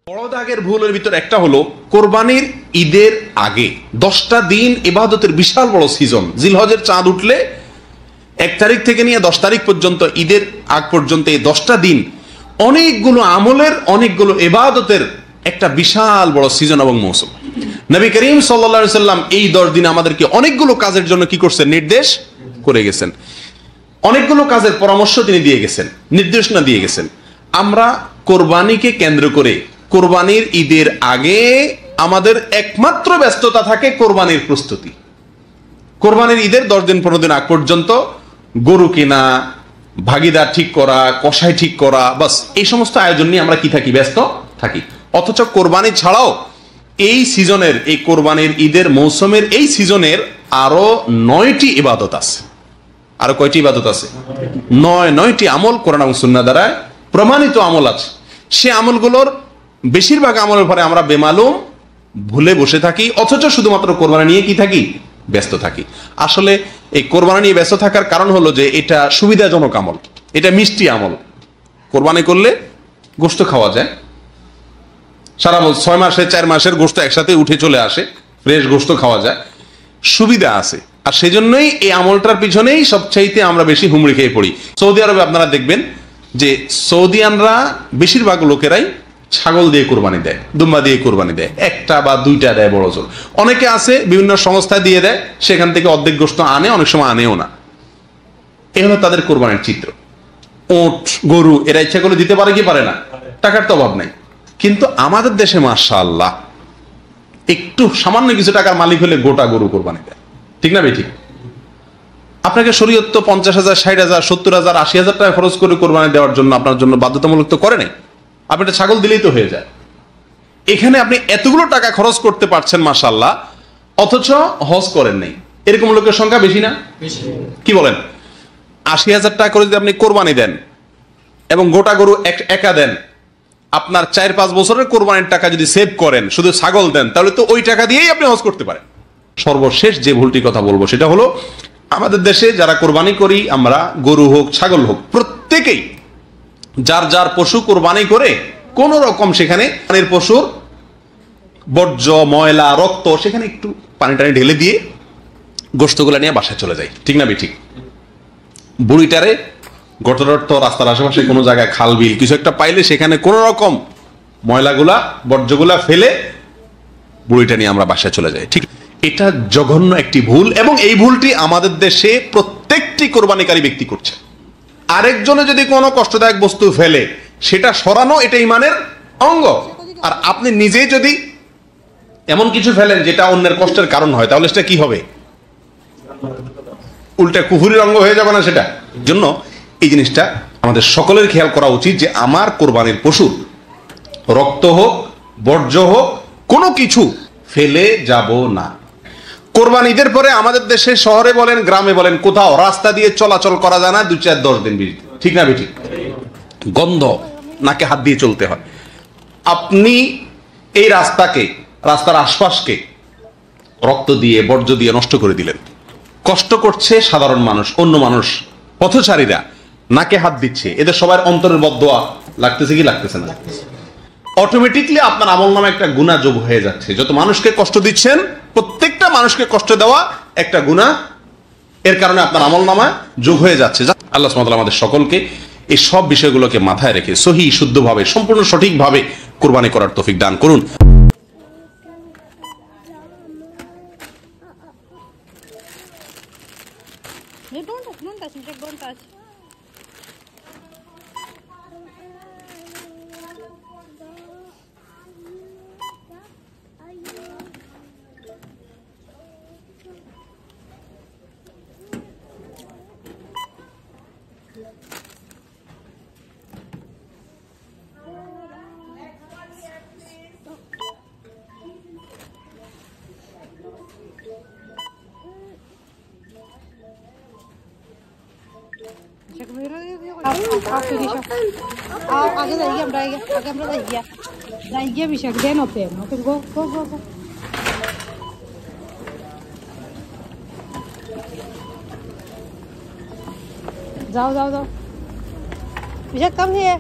বড় দাগের ভুলের ভিতর একটা হলো কোরবানির ঈদের আগে 10টা দিন ইবাদতের বিশাল বড় সিজন। জিলহজের চাঁদ উঠলে 1 তারিখ থেকে নিয়ে 10 তারিখ পর্যন্ত, ঈদের আগ পর্যন্ত এই 10টা দিন অনেকগুলো আমলের, অনেকগুলো ইবাদতের একটা বিশাল বড় সিজন এবং মৌসুম। নবী করিম সাল্লাল্লাহু আলাইহি সাল্লাম এই 10 দিন আমাদেরকে অনেকগুলো কাজের জন্য কি করছেন? নির্দেশ করে গেছেন। অনেকগুলো কাজের পরামর্শ তিনি দিয়ে গেছেন, নির্দেশনা দিয়ে গেছেন। আমরা কোরবানিকে কেন্দ্র করে কোরবানির ঈদের আগে আমাদের একমাত্র ব্যস্ততা থাকে কোরবানির প্রস্তুতি। কোরবানির ঈদের 10 দিন 15 দিন আগ পর্যন্ত গরু কেনা, ভাগিদার ঠিক করা, কষাই ঠিক করা, বাস এই সমস্ত আয়োজন নিয়ে আমরা কি থাকি? ব্যস্ত থাকি। অথচ কোরবানি ছাড়াও এই সিজনের, এই কোরবানির ঈদের মৌসুমের এই সিজনের আরো 9টি ইবাদত আছে। আরো কয়টি ইবাদত আছে? 9টি আমল কোরআন এবং সুন্নাহ দ্বারা প্রমাণিত আমল আছে। সে আমলগুলোর বেশিরভাগ আমলের পরে আমরা বেমালুম ভুলে বসে থাকি, অথচ শুধুমাত্র কোরবানি নিয়ে কি থাকি? ব্যস্ত থাকি। আসলে এই কোরবানি নিয়ে ব্যস্ত থাকার কারণ হলো যে এটা সুবিধাজনক আমল, এটা মিষ্টি আমল। কোরবানি করলে গোশত খাওয়া যায়, সারা 6 মাসে 4 মাসের গোশত একসাথে উঠে চলে আসে, ফ্রেশ গোশত খাওয়া যায়, সুবিধা আছে। আর সেজন্যই এই আমলটার পিছনেই সবচাইতে আমরা বেশি হুমড়ি খেয়ে পড়ি। সৌদি আরবে আপনারা দেখবেন যে সৌদিয়ানরা বেশিরভাগ লোকেরাই ছাগল দিয়ে কোরবানি দেয়, দুম্বা দিয়ে কোরবানি দেয়, 1টা বা 2টা দেয় বড় জোর। অনেকে আছে বিভিন্ন সংস্থায় দিয়ে দেয়, সেখান থেকে অর্ধেক গোশত আনে, অনেক সময় আনেও না। এই হলো তাদের কোরবানির চিত্র। ওট, গরু এরা ইচ্ছা করে দিতে পারে কি পারে না? টাকার তো অভাব নাই। কিন্তু আমাদের দেশে মাশাআল্লাহ একটু সামান্য কিছু টাকার মালিক হলে গোটা গরু কোরবানি দেয়। ঠিক না ভাই? ঠিক। আপনাকে শরীয়ত তো 50,000, 60,000, 70,000, 80,000 টাকা খরচ করে কোরবানি দেওয়ার জন্য আপনার জন্য বাধ্যতামূলক তো করে নাই। আপনি একটা ছাগল দিলেই তো হয়ে যায়। এখানে আপনি এতগুলো টাকা খরচ করতে পারছেন মাশাআল্লাহ, অথচ হজ করেন নাই। এরকম লোকের সংখ্যা বেশি না? কি বলেন? 80,000 টাকা করে যদি আপনি কোরবানি দেন এবং গোটা গরু একা দেন, আপনার 4-5 বছরের কোরবানির টাকা যদি সেভ করেন, শুধু ছাগল দেন, তাহলে তো ওই টাকা দিয়েই আপনি হজ করতে পারেন। সর্বশেষ যে ভুলটি কথা বলবো সেটা হলো, আমাদের দেশে যারা কোরবানি করি আমরা, গরু হোক ছাগল হোক, প্রত্যেকেই যার যার পশু কোরবানি করে কোন রকম সেখানে পশুর বর্জ্য, ময়লা, রক্ত সেখানে একটু পানি টানি ঢেলে দিয়ে গোশতগুলা নিয়ে বাসায় চলে যায়। ঠিক না? ঠিক। বুড়িটারে গর্ত রাস্তার আশেপাশে কোনো জায়গায় খাল বিল কিছু একটা পাইলে সেখানে কোন রকম ময়লাগুলা, বর্জ্যগুলা ফেলে বুড়িটা নিয়ে আমরা বাসায় চলে যাই। ঠিক, এটা জঘন্য একটি ভুল, এবং এই ভুলটি আমাদের দেশে প্রত্যেকটি কোরবানিকারী ব্যক্তি করছে। আরেকজনে যদি কোনো কষ্টদায়ক বস্তু ফেলে সেটা সরানো, এটা ঈমানের অঙ্গ। আর আপনি নিজেই যদি এমন কিছু ফেলেন যেটা অন্যের কষ্টের কারণ হয়, তাহলে সেটা কি হবে? উল্টা কুফুরির অঙ্গ হয়ে যাবে না সেটা? জন্য এই জিনিসটা আমাদের সকলের খেয়াল করা উচিত যে আমার কোরবানির পশুর রক্ত হোক, বর্জ্য হোক, কোনো কিছু ফেলে যাব না। কোরবানি ঈদের পরে আমাদের দেশে শহরে বলেন, গ্রামে বলেন, কোথাও রাস্তা দিয়ে চলাচল করা যায় না 2-4-10 দিন বিরতি। ঠিক না? ঠিক। গন্ধ, নাকে হাত দিয়ে চলতে হয়। আপনি এই রাস্তাকে, রাস্তার আশপাশকে রক্ত দিয়ে, বর্জ্য দিয়ে নষ্ট করে দিলেন। কষ্ট করছে সাধারণ মানুষ, অন্য মানুষ, পথচারীরা নাকে হাত দিচ্ছে, এদের সবার অন্তরের বদদোয়া লাগতেছে কি লাগতেছে না? অটোমেটিকলি আপনার আমলনামা একটা গুনাহ যোগ হয়ে যাচ্ছে। যত মানুষকে কষ্ট দিচ্ছেন, প্রত্যেকটা মানুষকে কষ্ট দেওয়া একটা গুনাহ, এর কারণে আপনার আমলনামা যোগ হয়ে যাচ্ছে। আল্লাহ সুবহানাহু ওয়া তাআলা আমাদের সকলকে এই সব বিষয়গুলোকে মাথায় রেখে সহি, শুদ্ধভাবে, সম্পূর্ণ সঠিকভাবে কুরবানি করার তৌফিক দান করুন। Don't touch, Jack, don't touch. आगे जाइए, हम जाइए विशाख देन होते हैं। ओके, गो गो गो गो। जाओ जाओ जाओ विशाख, कम है।